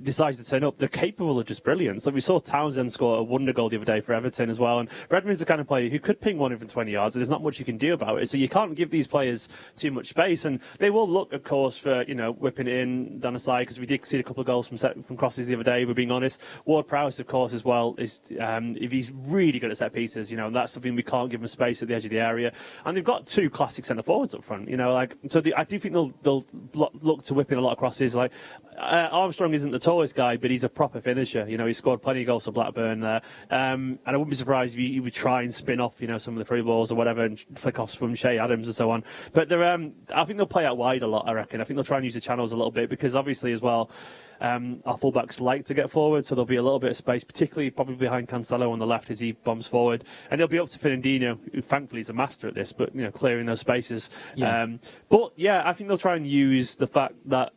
decides to turn up, they're capable of just brilliance. Like we saw Townsend score a wonder goal the other day for Everton as well, and Redmond's the kind of player who could ping one in from 20 yards, and there's not much you can do about it. So you can't give these players too much space, and they will look, of course, for whipping it in down the side, because we did see a couple of goals from crosses the other day. We're being honest. Ward-Prowse, of course, as well, is if he's really good at set pieces, and that's something we can't give him space at the edge of the area. And they've got two classic centre forwards up front, I do think they'll look to whip in a lot of crosses. Like Armstrong isn't the tallest guy, but he's a proper finisher. He scored plenty of goals for Blackburn there. And I wouldn't be surprised if he would try and spin off, some of the free balls or whatever and flick offs from Shea Adams and so on. But I think they'll play out wide a lot, I reckon. I think they'll try and use the channels a little bit because obviously as well, our fullbacks like to get forward, so there'll be a little bit of space, particularly probably behind Cancelo on the left as he bombs forward. And it'll be up to Fernandinho, who thankfully is a master at this, but clearing those spaces. Yeah. I think they'll try and use the fact that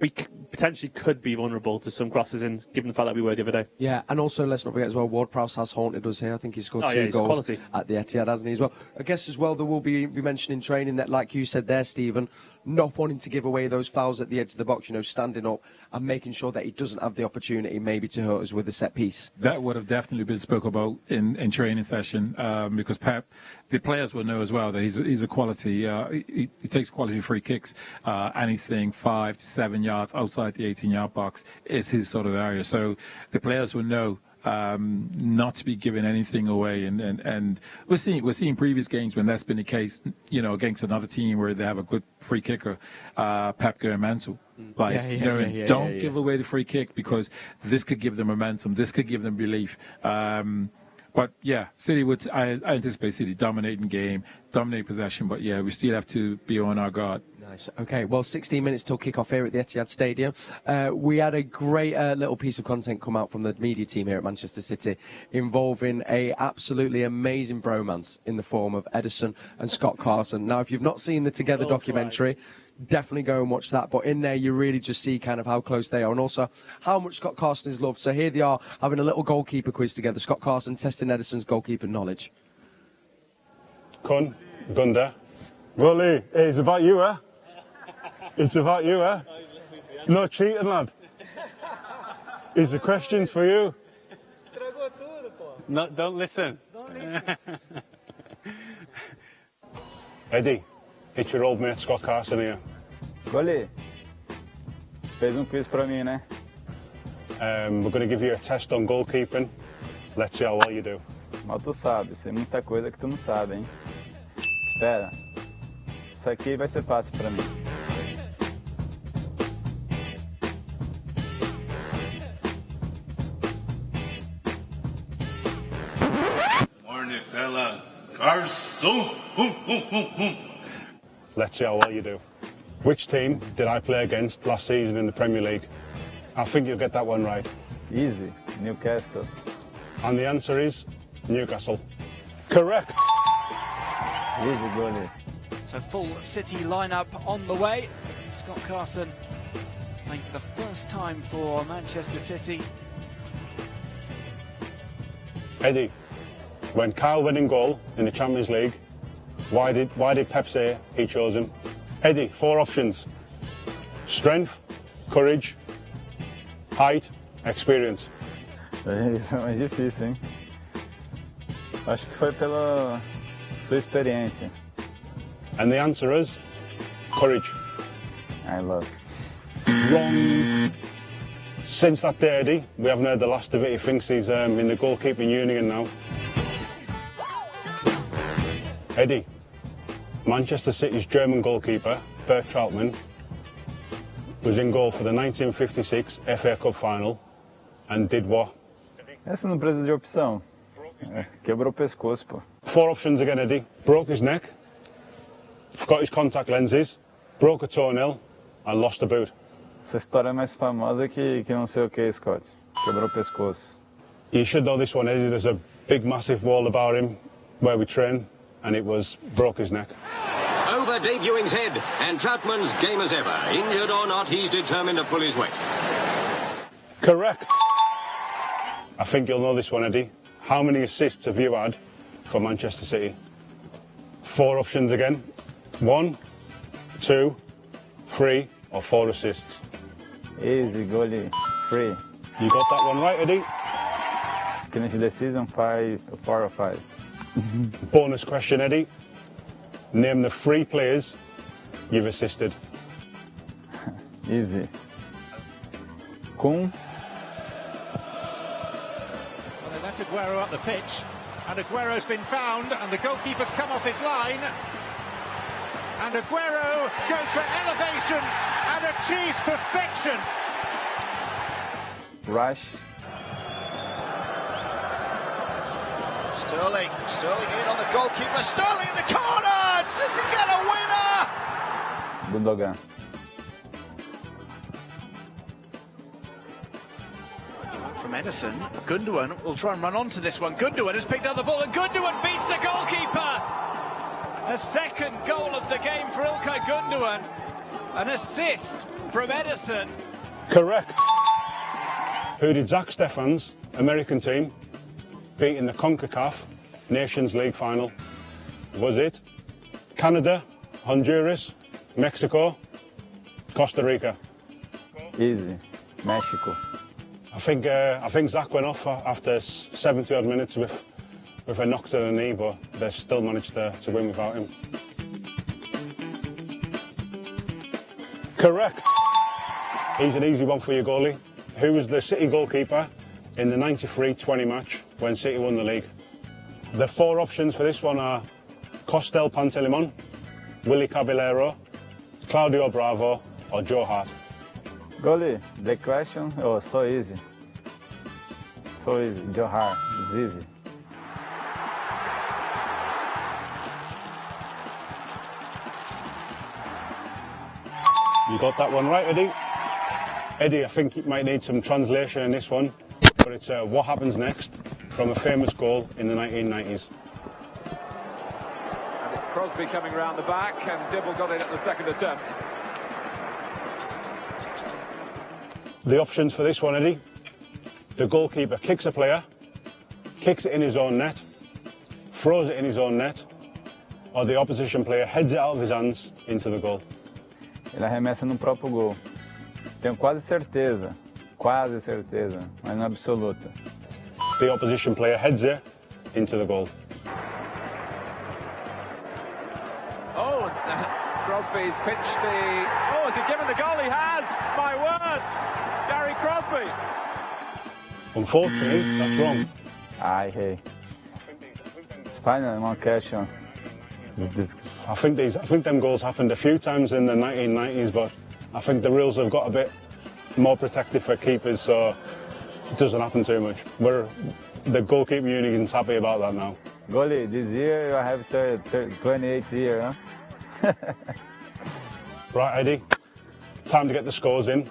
we potentially could be vulnerable to some crosses in, given the fact that we were the other day. Yeah, and also let's not forget as well, Ward-Prowse has haunted us here. I think he scored two goals quality at the Etihad, hasn't he, as well? I guess as well there will be mentioning training that, like you said there, Stephen, not wanting to give away those fouls at the edge of the box, standing up and making sure that he doesn't have the opportunity maybe to hurt us with a set piece. That would have definitely been spoke about in training session because Pep, the players will know as well that he's a quality. He takes quality free kicks. Anything 5 to 7 yards outside the 18-yard box is his sort of area. So the players will know not to be giving anything away, and we're seeing previous games when that's been the case, against another team where they have a good free kicker, Pep going mental. Don't give away the free kick because this could give them momentum, this could give them belief. But yeah, City I anticipate City dominating game, dominate possession, but yeah, we still have to be on our guard. Nice. Okay, well, 16 minutes till kick-off here at the Etihad Stadium. We had a great little piece of content come out from the media team here at Manchester City involving a absolutely amazing bromance in the form of Ederson and Scott Carson. Now, if you've not seen the Together documentary, definitely go and watch that. But in there, you really just see kind of how close they are and also how much Scott Carson is loved. So here they are having a little goalkeeper quiz together. Scott Carson testing Ederson's goalkeeper knowledge. Con, Gunda. Goalie, hey, it's about you, eh? It's about you, eh? No cheating, lad. Is the questions for you? No, don't listen. Eddie, it's your old mate Scott Carson here. Goalie, fez quiz pra mim, né? We're going to give you a test on goalkeeping. Let's see how well you do. Mal tu sabe, tem muita coisa que tu não sabe, hein? Espera. Isso aqui vai ser fácil pra mim. Morning, fellas. Carson. Let's see how well you do. Which team did I play against last season in the Premier League? I think you'll get that one right. Easy, Newcastle. And the answer is Newcastle. Correct. Easy, goalie. So full City lineup on the way. Scott Carson playing for the first time for Manchester City. Eddie, when Kyle went in goal in the Champions League, why did Pep say he chose him? Eddie, 4 options. Strength, courage, height, experience. Isso é mais difícil, hein? Acho que foi pela sua experiência. And the answer is courage. I lost. Wrong. Since that day, Eddie, we haven't heard the last of it. He thinks he's in the goalkeeping union now. Eddie, Manchester City's German goalkeeper, Bert Trautmann, was in goal for the 1956 FA Cup final and did what? Essa não precisa de opção. Quebrou o pescoço, pô. 4 options again, Eddie. Broke his neck, forgot his contact lenses, broke a toenail and lost a boot. Essa história é mais famosa que não sei o que, Scott. Quebrou o pescoço. You should know this one, Eddie. There's a big, massive wall about him where we train, and it was broke his neck. Over debuting's head, and Troutman's game as ever. Injured or not, he's determined to pull his weight. Correct. I think you'll know this one, Eddie. How many assists have you had for Manchester City? 4 options again. 1, 2, 3, or 4 assists. Easy, goalie. 3. You got that one right, Eddie. Finish the season 4 or 5. Bonus question, Eddie. Name the 3 players you've assisted. Easy. Kun. Well, they left Aguero up the pitch, and Aguero's been found, and the goalkeeper's come off his line. And Aguero goes for elevation and achieves perfection. Rush. Sterling in on the goalkeeper, Sterling in the corner, City get a winner! Gundogan. From Ederson, Gundogan will try and run onto this one. Gundogan has picked up the ball and Gundogan beats the goalkeeper! A second goal of the game for Ilkay Gundogan. An assist from Ederson. Correct. Who did Zach Stefan's American team beat in the CONCACAF Nations League final? Was it Canada, Honduras, Mexico, Costa Rica? Easy. Mexico. I think Zach went off after 70 odd minutes with a knock to the knee, but they still managed to win without him. Correct. He's an easy one for you, goalie. Who was the City goalkeeper in the 93-20 match when City won the league? The 4 options for this one are Costel Pantelimon, Willy Caballero, Claudio Bravo, or Joe Hart. Goalie, the question, so easy. So easy, Joe Hart, it's easy. You got that one right, Eddie. Eddie, I think you might need some translation in this one, but it's what happens next from a famous goal in the 1990s. And it's Crosby coming round the back, and Dibble got in at the second attempt. The options for this one, Eddie. The goalkeeper kicks a player, kicks it in his own net, throws it in his own net, or the opposition player heads it out of his hands into the goal. Ele arremessa no próprio gol. Tenho quase certeza, mas não absoluta. The opposition player heads it into the goal. Oh, Crosby's pitched the... Oh, has he given the goal? He has! My word! Gary Crosby! Unfortunately, that's wrong. Ai, errei. Final, one question. I think them goals happened a few times in the 1990s, but I think the rules have got a bit more protective for keepers, so it doesn't happen too much. The goalkeeper union's happy about that now. Goalie, this year I have 28 years, huh? Right, Eddie, time to get the scores in.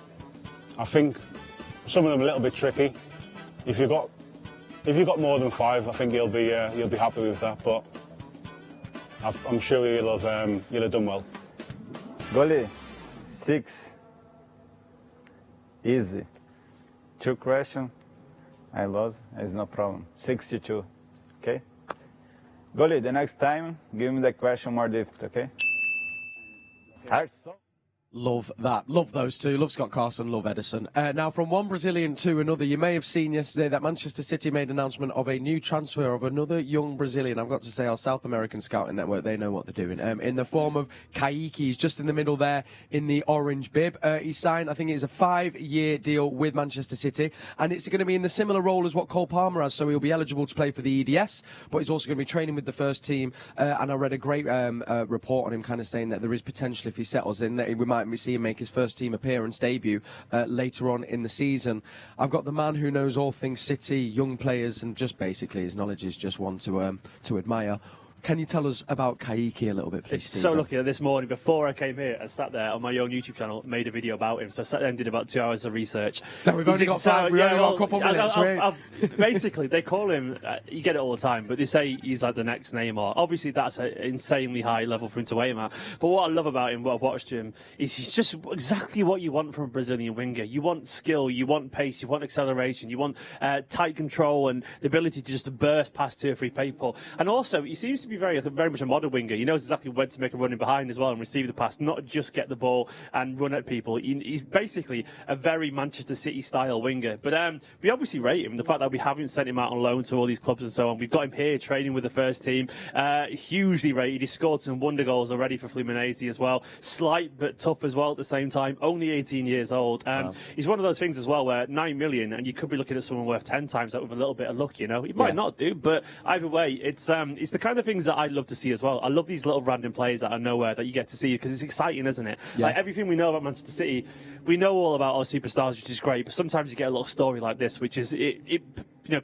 I think some of them a little bit tricky. If you've got more than 5, I think you'll be happy with that. But I'm sure you'll have done well. Goalie, 6. Easy. 2 questions. I lost. It's no problem. 62. Okay. Goalie, the next time, give me the question more difficult. Okay. Carson. Love that. Love those two. Love Scott Carson. Love Ederson. Now, from one Brazilian to another, you may have seen yesterday that Manchester City made an announcement of a new transfer of another young Brazilian. I've got to say, our South American scouting network, they know what they're doing. In the form of Kaique. He's just in the middle there in the orange bib. He signed, I think it's a 5-year deal with Manchester City, and it's going to be in the similar role as what Cole Palmer has, so he'll be eligible to play for the EDS, but he's also going to be training with the first team, and I read a great report on him kind of saying that there is potential, if he settles in, that we might see him make his first team appearance debut later on in the season. I've got the man who knows all things City, young players, and just basically his knowledge is just one to admire. Can you tell us about Kaique a little bit, please, It's Stephen? so lucky that this morning, before I came here, I sat there on my own YouTube channel, made a video about him. So I sat there and did about 2 hours of research. No, we've only got time. We've only got a couple minutes. Basically, they call him, you get it all the time, but they say he's like the next Neymar. Obviously, that's an insanely high level for him to aim at. But what I love about him, what I've watched him, is he's just exactly what you want from a Brazilian winger. You want skill, you want pace, you want acceleration, you want tight control and the ability to just burst past 2 or 3 people. And also, he seems to be very much a modern winger. He knows exactly when to make a run in behind as well and receive the pass, not just get the ball and run at people. He's basically a very Manchester City style winger. But we obviously rate him. The fact that we haven't sent him out on loan to all these clubs and so on. We've got him here training with the first team. Hugely rated. He's scored some wonder goals already for Fluminense as well. Slight but tough as well at the same time. Only 18 years old. Wow. He's one of those things as well where 9 million and you could be looking at someone worth 10 times that with a little bit of luck, you know. He might not do, but either way, it's the kind of things that I love to see as well. I love these little random players out of nowhere that you get to see because it's exciting, isn't it? Yeah. Like everything we know about Manchester City, we know all about our superstars, which is great. But sometimes you get a little story like this, which is it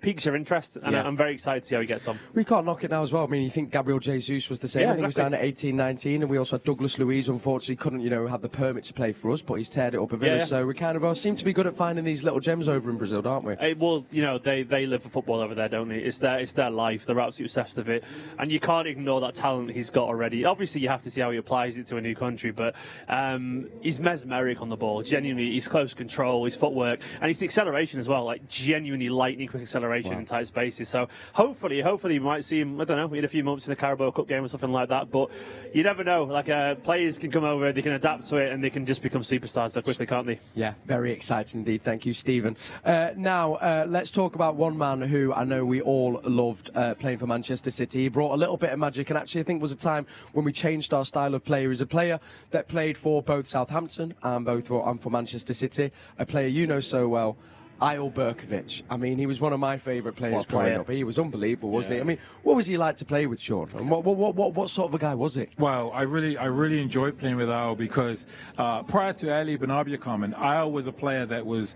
piques your interest, and I'm very excited to see how he gets on. We can't knock it now as well. I mean, you think Gabriel Jesus was the same. I think he signed at 18, 19, and we also had Douglas Luiz. Unfortunately, couldn't have the permit to play for us, but he's teared it up a Villa. So we kind of seem to be good at finding these little gems over in Brazil, don't we? Well, they live for football over there, don't they? It's their life. They're absolutely obsessed with it, and you can't ignore that talent he's got already. Obviously, you have to see how he applies it to a new country, but he's mesmeric on the ball. Genuinely, he's close control, his footwork, and his acceleration as well. Like genuinely lightning quick acceleration in tight spaces. So hopefully you might see him, I don't know, in a few months in the Carabao Cup game or something like that. But you never know. Like players can come over, they can adapt to it, and they can just become superstars so quickly, can't they? Yeah, very exciting indeed. Thank you, Stephen. Now, let's talk about one man who I know we all loved playing for Manchester City. He brought a little bit of magic, and actually I think was a time when we changed our style of play. He's a player that played for both Southampton and for Manchester City. A player you know so well, Eyal Berkovic. I mean, he was one of my favourite players growing up. He was unbelievable, wasn't he? I mean, what was he like to play with, Shaun? And what sort of a guy was he? Well, I really enjoyed playing with Eyal because prior to Ali Benabia coming, Eyal was a player that was,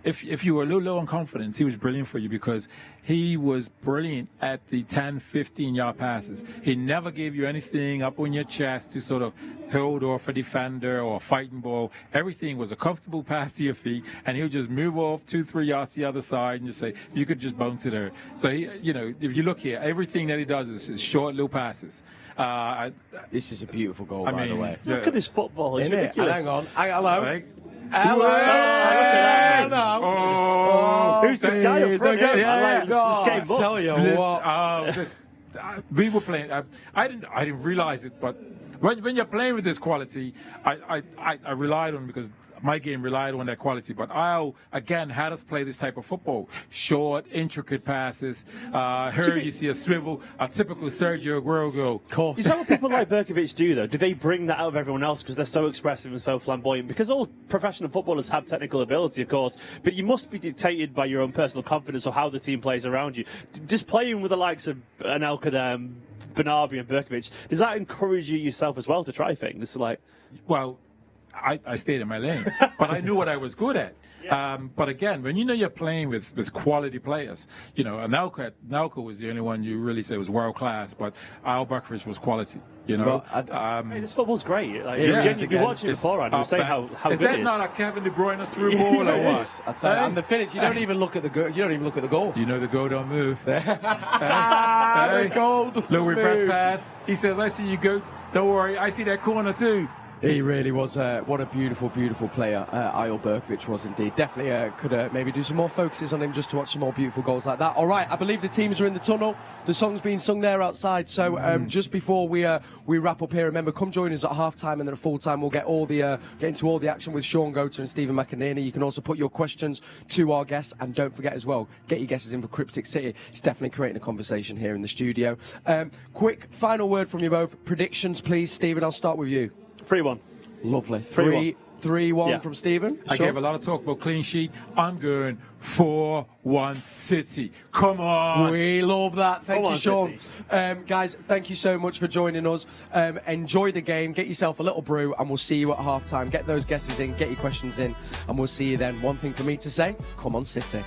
if you were a little low on confidence, he was brilliant for you because he was brilliant at the 10, 15-yard passes. He never gave you anything up on your chest to sort of hold off a defender or a fighting ball. Everything was a comfortable pass to your feet, and he would just move off 2-3 yards to the other side and just say, you could just bounce it there. So, if you look here, everything that he does is short little passes. This is a beautiful goal, by the way. Look at this football. It's ridiculous. Hang on. Hello. Right? Who's this guy up front? I tell you what. we were playing. I didn't realize it, but when you're playing with this quality, I relied on, because my game relied on that quality. But I'll again had us play this type of football: short, intricate passes. Here you see a swivel, a typical Sergio Aguero goal. Of course. Is that what people like Berkovic do, though? Do they bring that out of everyone else because they're so expressive and so flamboyant? Because all professional footballers have technical ability, of course, but you must be dictated by your own personal confidence or how the team plays around you. Just playing with the likes of Anelka, Bernabei and Berkovic, does that encourage you yourself as well to try things? Well, I stayed in my lane, but I knew what I was good at. But again, when you know you're playing with quality players, Anelka was the only one you really say was world class, but Al Berkovic was quality. This football's great. You're watching it beforehand. You're saying how good it is. Is that not a Kevin De Bruyne through ball or what? I'd say, and the finish. You don't even look at the goal. You don't even look at the goal. You know the goal don't move. The goal doesn't Little reverse move. pass. He says, "I see you, goats. Don't worry, I see that corner too." He really was. What a beautiful, beautiful player Eyal Berkovic was indeed. Definitely could maybe do some more focuses on him just to watch some more beautiful goals like that. All right, I believe the teams are in the tunnel. The song's being sung there outside. So just before we wrap up here, remember, come join us at half-time and then at full-time. We'll get get into all the action with Shaun Goater and Stephen McInerney. You can also put your questions to our guests. And don't forget as well, get your guesses in for Cryptic City. It's definitely creating a conversation here in the studio. Quick final word from you both. Predictions, please. Stephen, I'll start with you. 3-1. Lovely. 3-1 from Stephen. I gave a lot of talk about clean sheet. I'm going 4-1 City. Come on. We love that. Thank you, Shaun. City. Guys, thank you so much for joining us. Enjoy the game. Get yourself a little brew, and we'll see you at half-time. Get those guesses in, get your questions in, and we'll see you then. One thing for me to say, come on, City.